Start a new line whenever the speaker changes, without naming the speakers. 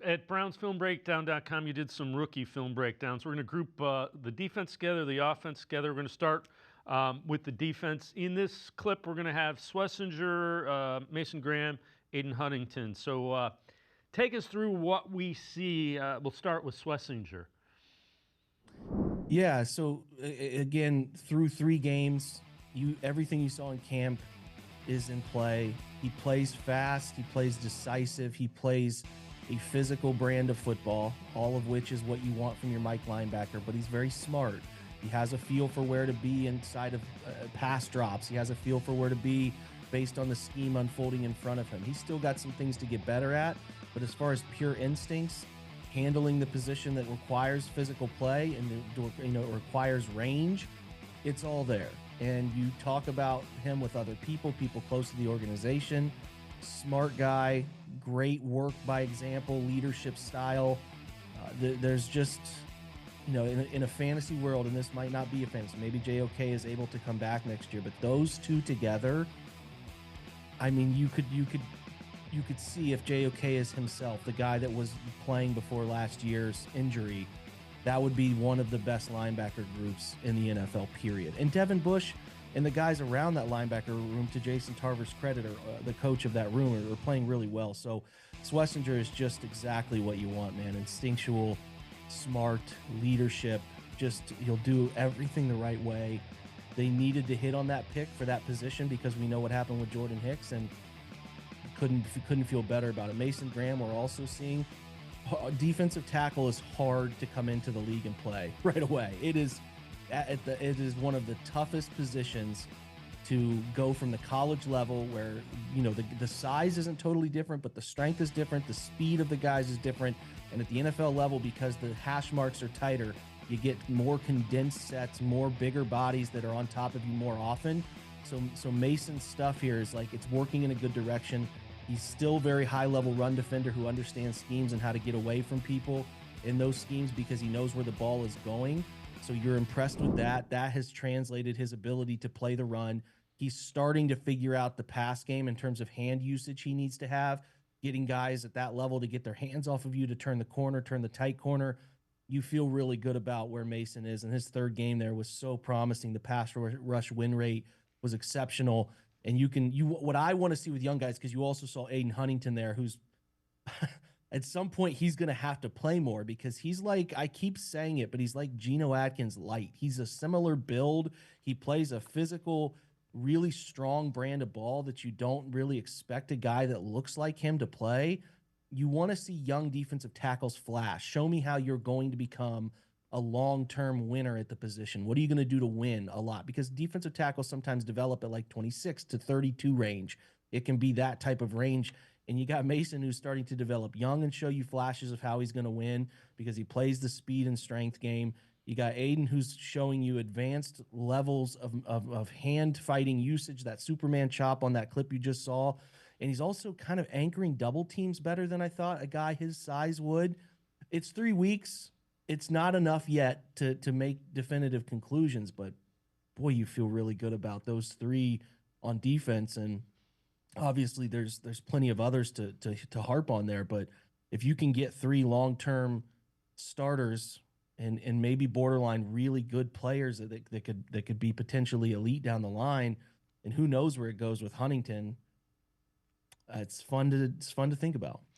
at brownsfilmbreakdown.com, you did some rookie film breakdowns. We're going to group the defense together, the offense together. We're going to start with the defense. In this clip, we're going to have Schlesinger, Mason Graham, Aiden Huntington. So take us through what we see. We'll start with Schlesinger.
Yeah, so again, through 3 games, everything you saw in camp is in play. He plays fast, he plays decisive, he plays a physical brand of football, all of which is what you want from your Mike linebacker, but he's very smart. He has a feel for where to be inside of pass drops. He has a feel for where to be based on the scheme unfolding in front of him. He's still got some things to get better at, but as far as pure instincts, handling the position that requires physical play and requires range, it's all there. And you talk about him with other people close to the organization. Smart guy, great work by example, leadership style. There's just, in a fantasy world, and this might not be a fantasy, maybe JOK is able to come back next year, but those two together, I mean, you could see if JOK is himself, the guy that was playing before last year's injury, that would be one of the best linebacker groups in the NFL, period. And Devin Bush and the guys around that linebacker room, to Jason Tarver's credit, or the coach of that room, are playing really well. So Schlesinger is just exactly what you want, man. Instinctual, smart, leadership. Just, he'll do everything the right way. They needed to hit on that pick for that position because we know what happened with Jordan Hicks, and couldn't feel better about it. Mason Graham, we're also seeing defensive tackle is hard to come into the league and play right away. It is one of the toughest positions to go from the college level, where the size isn't totally different, but the strength is different, the speed of the guys is different, and at the NFL level, because the hash marks are tighter, you get more condensed sets, more bigger bodies that are on top of you more often. So Mason's stuff here is like, it's working in a good direction. He's still very high-level run defender who understands schemes and how to get away from people in those schemes because he knows where the ball is going. So you're impressed with that. That has translated his ability to play the run. He's starting to figure out the pass game in terms of hand usage he needs to have, getting guys at that level to get their hands off of you to turn the corner, turn the tight corner. You feel really good about where Mason is, and his 3rd game there was so promising. The pass rush win rate was exceptional. And what I want to see with young guys, because you also saw Aiden Huntington there, who's at some point he's going to have to play more, because he's like, I keep saying it, but he's like Geno Atkins light. He's a similar build. He plays a physical, really strong brand of ball that you don't really expect a guy that looks like him to play. You want to see young defensive tackles flash. Show me how you're going to become a long-term winner at the position. What are you going to do to win a lot? Because defensive tackles sometimes develop at like 26 to 32 range. It can be that type of range. And you got Mason, who's starting to develop young and show you flashes of how he's going to win because he plays the speed and strength game. You got Aiden, who's showing you advanced levels of hand fighting usage, that Superman chop on that clip you just saw. And he's also kind of anchoring double teams better than I thought a guy his size would. It's 3 weeks. It's not enough yet to make definitive conclusions, but boy, you feel really good about those 3 on defense. And obviously there's plenty of others to harp on there, but if you can get 3 long-term starters and maybe borderline really good players that could be potentially elite down the line, and who knows where it goes with Huntington, it's fun to think about.